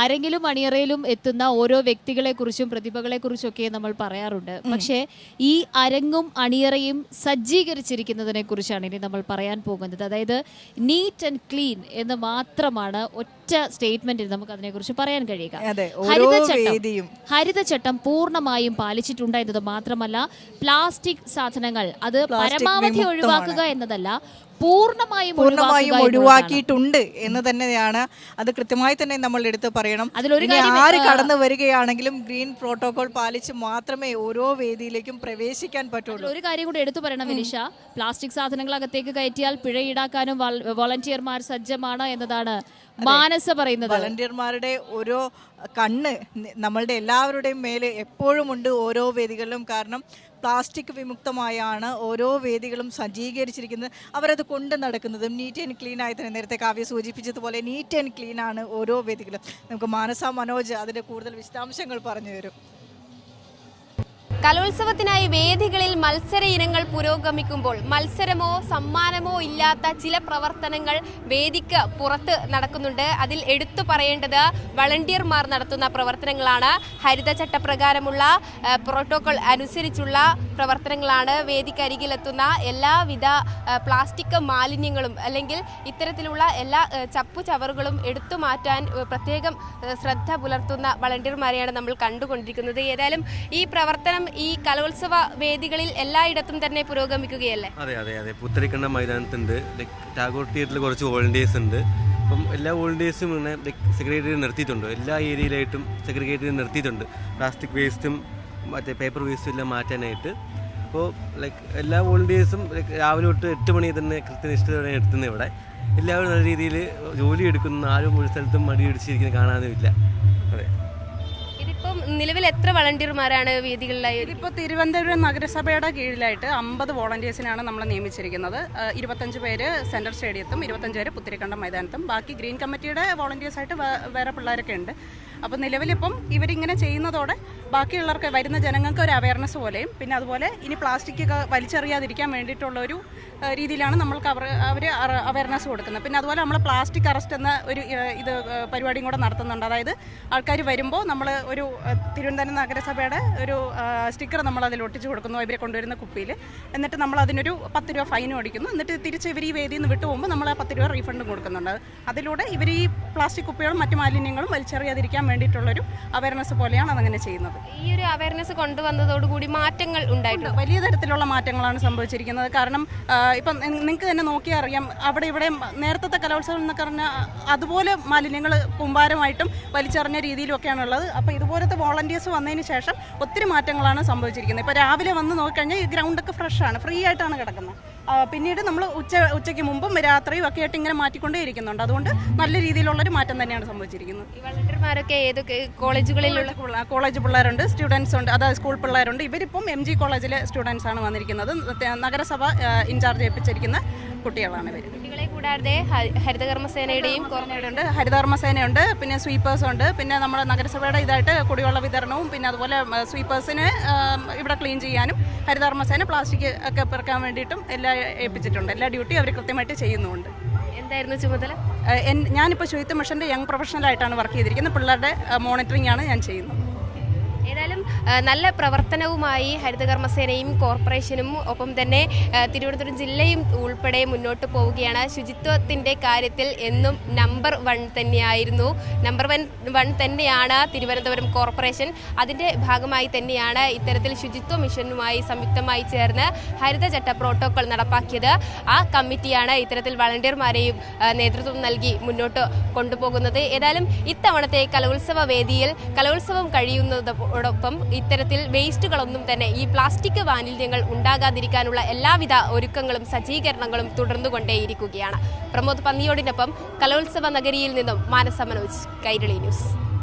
അരങ്ങിലും അണിയറയിലും എത്തുന്ന ഓരോ വ്യക്തികളെക്കുറിച്ചും പ്രതിഭകളെക്കുറിച്ചൊക്കെ നമ്മൾ പറയാറുണ്ട്. പക്ഷേ ഈ അരങ്ങും അണിയറയും സജ്ജീകരിച്ചിരിക്കുന്നതിനെ കുറിച്ചാണ് ഇനി നമ്മൾ പറയാൻ പോകുന്നത്. അതായത് നീറ്റ് ആൻഡ് ക്ലീൻ എന്ന് മാത്രമാണ് ഒറ്റ സ്റ്റേറ്റ്മെന്റിൽ നമുക്ക് അതിനെക്കുറിച്ച് പറയാൻ കഴിയുക. ഹരിതചട്ടം പൂർണ്ണമായും പാലിച്ചിട്ടുണ്ട് എന്നത് മാത്രമല്ല, പ്ലാസ്റ്റിക് സാധനങ്ങൾ അത് പരമാവധി ഒഴിവാക്കുക എന്നതല്ല, പൂർണ്ണമായും ഒഴിവാക്കിയിട്ടുണ്ട് എന്ന് തന്നെയാണ്. അത് കൃത്യമായി തന്നെ നമ്മൾ എടുത്ത് പറയണം. ആര് കടന്നു വരികയാണെങ്കിലും ഗ്രീൻ പ്രോട്ടോകോൾ പാലിച്ച് മാത്രമേ ഓരോ വേദിയിലേക്കും പ്രവേശിക്കാൻ പറ്റുള്ളൂ. ഒരു കാര്യം കൂടി എടുത്തു പറയണം വിനിഷ, പ്ലാസ്റ്റിക് സാധനങ്ങൾ അകത്തേക്ക് കയറ്റിയാൽ പിഴ ഈടാക്കാനും വോളണ്ടിയർമാർ സജ്ജമാണ് എന്നതാണ് മാനസ പറയുന്നത്. വോളണ്ടിയർമാരുടെ ഓരോ കണ്ണ് നമ്മളുടെ എല്ലാവരുടെയും മേലെ എപ്പോഴും ഉണ്ട് ഓരോ വേദികളിലും. കാരണം പ്ലാസ്റ്റിക് വിമുക്തമായാണ് ഓരോ വേദികളും സജ്ജീകരിച്ചിരിക്കുന്നത്. അവരത് കൊണ്ട് നടക്കുന്നതും നീറ്റ് ആൻഡ് ക്ലീൻ ആയി തന്നെ. നേരത്തെ കാവ്യ സൂചിപ്പിച്ചതുപോലെ നീറ്റ് ആൻഡ് ക്ലീൻ ആണ് ഓരോ വേദികളും. നമുക്ക് മാനസ മനോജ് അതിൻ്റെ കൂടുതൽ വിശദാംശങ്ങൾ പറഞ്ഞു തരും. കലോത്സവത്തിനായി വേദികളിൽ മത്സര ഇനങ്ങൾ പുരോഗമിക്കുമ്പോൾ മത്സരമോ സമ്മാനമോ ഇല്ലാത്ത ചില പ്രവർത്തനങ്ങൾ വേദിക്ക് പുറത്ത് നടക്കുന്നുണ്ട്. അതിൽ എടുത്തു പറയേണ്ടത് വളണ്ടിയർമാർ നടത്തുന്ന പ്രവർത്തനങ്ങളാണ്. ഹരിതചട്ടപ്രകാരമുള്ള പ്രോട്ടോകോൾ അനുസരിച്ചുള്ള പ്രവർത്തനങ്ങളാണ്. വേദിക്കരികിലെത്തുന്ന എല്ലാവിധ പ്ലാസ്റ്റിക് മാലിന്യങ്ങളും അല്ലെങ്കിൽ ഇത്തരത്തിലുള്ള എല്ലാ ചപ്പുചവറുകളും എടുത്തു മാറ്റാൻ പ്രത്യേകം ശ്രദ്ധ പുലർത്തുന്ന വളണ്ടിയർമാരെയാണ് നമ്മൾ കണ്ടുകൊണ്ടിരിക്കുന്നത്. ഏതായാലും ഈ പ്രവർത്തനം ഈ കലോത്സവ വേദികളിൽ എല്ലായിടത്തും തന്നെ പുരോഗമിക്കുകയല്ലേ? അതെ അതെ അതെ. പുത്തരിക്കണ്ട മൈതാനത്തുണ്ട്, ടാഗോർ തിയേറ്ററിൽ കുറച്ച് വോളണ്ടിയേഴ്സ് ഉണ്ട്. അപ്പം എല്ലാ വോളണ്ടിയേഴ്സും ഇങ്ങനെ സെഗ്രിഗേറ്റ് നിർത്തിയിട്ടുണ്ട്. എല്ലാ ഏരിയയിലായിട്ടും സെഗ്രിഗേറ്റ് നിർത്തിയിട്ടുണ്ട്. പ്ലാസ്റ്റിക് വേസ്റ്റും മറ്റേ പേപ്പർ വേസ്റ്റും എല്ലാം മാറ്റാനായിട്ട്. അപ്പോൾ എല്ലാ വോളണ്ടിയേഴ്സും രാവിലെ തൊട്ട് 8 മണി തന്നെ കൃത്യനിഷ്ഠതയോടെ എത്തുന്നത്. ഇവിടെ എല്ലാവരും നല്ല രീതിയിൽ ജോലി എടുക്കുന്ന, ആരും ഒരു സ്ഥലത്തും മടിയടിച്ചിരിക്കുന്നത് കാണാനുമില്ല. അതെ. നിലവിൽ എത്ര വളണ്ടിയർമാരാണ് വേദികളിലായി? ഇപ്പോൾ തിരുവനന്തപുരം നഗരസഭയുടെ കീഴിലായിട്ട് 50 വോളണ്ടിയേഴ്സിനാണ് നമ്മൾ നിയമിച്ചിരിക്കുന്നത്. 25 പേര് സെൻട്രൽ സ്റ്റേഡിയത്തും 25 പേര് പുത്തിരിക്കണ്ടം മൈതാനത്തും. ബാക്കി ഗ്രീൻ കമ്മിറ്റിയുടെ വോളണ്ടിയേഴ്സായിട്ട് വേറെ പിള്ളേരൊക്കെ ഉണ്ട്. അപ്പോൾ നിലവിലിപ്പം ഇവരിങ്ങനെ ചെയ്യുന്നതോടെ ബാക്കിയുള്ളവർക്ക് വരുന്ന ജനങ്ങൾക്ക് ഒരു അവയർനെസ് പോലെയും പിന്നെ അതുപോലെ ഇനി പ്ലാസ്റ്റിക് വലിച്ചെറിയാതിരിക്കാൻ വേണ്ടിയിട്ടുള്ള ഒരു രീതിയിലാണ് നമ്മൾക്ക് അവർ അവയർനെസ് കൊടുക്കുന്നത്. പിന്നെ അതുപോലെ നമ്മൾ പ്ലാസ്റ്റിക് അറസ്റ്റ് എന്ന ഒരു പരിപാടിയും കൂടെ നടത്തുന്നുണ്ട്. അതായത് ആൾക്കാർ വരുമ്പോൾ നമ്മൾ ഒരു തിരുവനന്തപുരം നഗരസഭയുടെ ഒരു സ്റ്റിക്കർ നമ്മൾ അതിൽ ഒട്ടിച്ച് കൊടുക്കുന്നു ഇവരെ കൊണ്ടുവരുന്ന കുപ്പിയിൽ. എന്നിട്ട് നമ്മൾ അതിനൊരു 10 രൂപ ഫൈൻ അടിക്കുന്നു. എന്നിട്ട് തിരിച്ച് ഇവർ ഈ വേദിയിൽ നിന്ന് വിട്ടു പോകുമ്പോൾ നമ്മൾ ആ 10 രൂപ റീഫണ്ടും കൊടുക്കുന്നുണ്ട്. അതിലൂടെ ഇവർ ഈ പ്ലാസ്റ്റിക് കുപ്പികളും മറ്റു മാലിന്യങ്ങളും വലിച്ചെറിയാതിരിക്കാൻ വേണ്ടിയിട്ടുള്ളൊരു അവയർനെസ് പോലെയാണ് അതങ്ങനെ ചെയ്യുന്നത്. ഈ ഒരു അവയർനെസ് കൊണ്ടുവന്നതോടുകൂടി മാറ്റങ്ങൾ ഉണ്ടായിട്ടുണ്ട്. വലിയ തരത്തിലുള്ള മാറ്റങ്ങളാണ് സംഭവിച്ചിരിക്കുന്നത്. കാരണം ഇപ്പം നിങ്ങൾക്ക് തന്നെ നോക്കിയാൽ അറിയാം, അവിടെ ഇവിടെ നേരത്തെ കലോത്സവം എന്നൊക്കെ പറഞ്ഞാൽ അതുപോലെ മാലിന്യങ്ങൾ കുമ്പാരമായിട്ടും വലിച്ചെറിഞ്ഞ രീതിയിലൊക്കെയാണുള്ളത്. അപ്പോൾ ഇതുപോലത്തെ വോളണ്ടിയേഴ്സ് വന്നതിന് ശേഷം ഒത്തിരി മാറ്റങ്ങളാണ് സംഭവിച്ചിരിക്കുന്നത്. ഇപ്പോൾ രാവിലെ വന്ന് നോക്കിക്കഴിഞ്ഞാൽ ഈ ഗ്രൗണ്ടൊക്കെ ഫ്രഷാണ്, ഫ്രീ ആയിട്ടാണ് കിടക്കുന്നത്. പിന്നീട് നമ്മൾ ഉച്ചയ്ക്ക് മുമ്പും രാത്രിയും ഒക്കെ ആയിട്ട് ഇങ്ങനെ മാറ്റിക്കൊണ്ടേ ഇരിക്കുന്നുണ്ട്. അതുകൊണ്ട് നല്ല രീതിയിലുള്ളൊരു മാറ്റം തന്നെയാണ് സംഭവിച്ചിരിക്കുന്നത്. ഈ വളണ്ടിയർമാരൊക്കെ ഏതൊക്കെ കോളേജുകളിലുള്ള കോളേജ് പിള്ളേരുണ്ട്, സ്റ്റുഡൻസ് ഉണ്ട്, അതായത് സ്കൂൾ പിള്ളേരുണ്ട്. ഇവരിപ്പം MG കോളേജിലെ സ്റ്റുഡൻസ് ആണ് വന്നിരിക്കുന്നത്. നഗരസഭ ഇൻചാർജ് ഏൽപ്പിച്ചിരിക്കുന്ന കുട്ടികളാണ് ഇവർ. കുട്ടികളെ കൂടാതെ ഹരിതകർമ്മസേനയുടെയും ഉണ്ട്, ഹരിതകർമ്മസേനയുണ്ട്, പിന്നെ സ്വീപ്പേഴ്സ് ഉണ്ട്, പിന്നെ നമ്മുടെ നഗരസഭയുടെ ഇതായിട്ട് കുടിവെള്ള വിതരണവും പിന്നെ അതുപോലെ സ്വീപ്പേഴ്സിന് ഇവിടെ ക്ലീൻ ചെയ്യാനും ഹരിതകർമ്മസേന പ്ലാസ്റ്റിക് ഒക്കെ പെറുക്കാൻ വേണ്ടിയിട്ടും എല്ലാം ഏൽപ്പിച്ചിട്ടുണ്ട്. എല്ലാ ഡ്യൂട്ടിയും അവർ കൃത്യമായിട്ട് ചെയ്യുന്നുമുണ്ട്. എന്തായിരുന്നു ചുമതല? ഞാനിപ്പോൾ ശുചിത്വ മിഷൻ്റെ യങ് പ്രൊഫഷണലായിട്ടാണ് വർക്ക് ചെയ്തിരിക്കുന്നത്. പിള്ളേരുടെ മോണിറ്ററിംഗ് ആണ് ഞാൻ ചെയ്യുന്നത്. ഏതായാലും നല്ല പ്രവർത്തനവുമായി ഹരിതകർമ്മസേനയും കോർപ്പറേഷനും ഒപ്പം തന്നെ തിരുവനന്തപുരം ജില്ലയും ഉൾപ്പെടെ മുന്നോട്ട് പോവുകയാണ്. ശുചിത്വത്തിൻ്റെ കാര്യത്തിൽ എന്നും നമ്പർ 1 തന്നെയായിരുന്നു. നമ്പർ 1 തന്നെയാണ് തിരുവനന്തപുരം കോർപ്പറേഷൻ. അതിൻ്റെ ഭാഗമായി തന്നെയാണ് ഇത്തരത്തിൽ ശുചിത്വ മിഷനുമായി സംയുക്തമായി ചേർന്ന് ഹരിതചട്ട പ്രോട്ടോകോൾ നടപ്പാക്കിയത്. ആ കമ്മിറ്റിയാണ് ഇത്തരത്തിൽ വളണ്ടിയർമാരെയും നേതൃത്വം നൽകി മുന്നോട്ട് കൊണ്ടുപോകുന്നത്. ഏതായാലും ഇത്തവണത്തെ കലോത്സവ വേദിയിൽ കലോത്സവം കഴിയുന്നതോടൊപ്പം ഇത്തരത്തിൽ വേസ്റ്റുകളൊന്നും തന്നെ ഈ പ്ലാസ്റ്റിക് മാലിന്യങ്ങൾ ഉണ്ടാകാതിരിക്കാനുള്ള എല്ലാവിധ ഒരുക്കങ്ങളും സജ്ജീകരണങ്ങളും തുടർന്നുകൊണ്ടേയിരിക്കുകയാണ്. പ്രമോദ് പന്നിയോടിനൊപ്പം കലോത്സവ നഗരിയിൽ നിന്നും മാനസ മനോജ്, കൈരളി ന്യൂസ്.